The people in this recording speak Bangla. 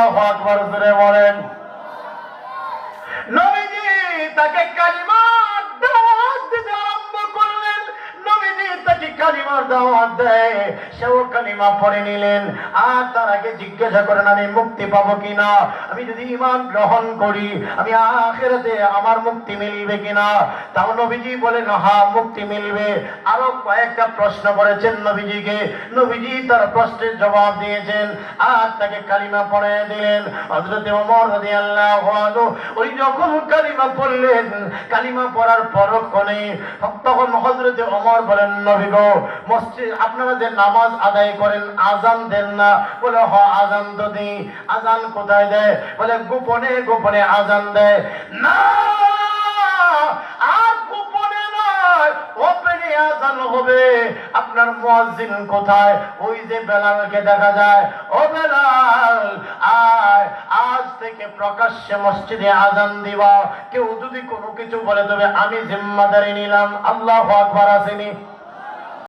আল্লাহু আকবার জোরে বলেন। নবীজি তাকে কালিমার দাওয়াত দিতে আরম্ভ করলেন। নবীজি তাকে কালিমার দাওয়াত দেয়, সেও কালিমা পড়ে নিলেন। আর তার আগে জিজ্ঞাসা করেন, আমি মুক্তি পাবো কিনা, আমি যদি ঈমান গ্রহণ করি আমি আখিরাতে আমার মুক্তি মিলবে কিনা। তাও নবীজি বলেন, হ্যাঁ মুক্তি মিলবে। আরো কয়েকটা প্রশ্ন করেছেন নবীজিকে, নবীজি তার প্রশ্নের জবাব দিয়েছেন আর তাকে কালিমা পড়ে দিলেন। হযরত ওমর রাদিয়াল্লাহু আনহু ওই যখন কালিমা পড়লেন, কালিমা পড়ার পরক্ষণে তখন হযরত ওমর বলেন, নবী গো, মসজিদ আপনারা যে নামাজ আদায় করেন আযান দেন না? বলে হ, আযান তো দিই। আযান কোথায় দেয়? বলে গোপনে গোপনে আযান দেয়। না, আর গোপনে নয়, ওপেনে আযান হবে। আপনার মুয়াজ্জিন কোথায়? ওই যে বেলালকে দেখা যায়, ও বেলাল আয়, আজ থেকে প্রকাশ্যে মসজিদে আযান দিবা। কেউ যদি কোনো কিছু বলে তবে আমি জিম্মাদারি নিলাম। আল্লাহু আকবার। আসেনি?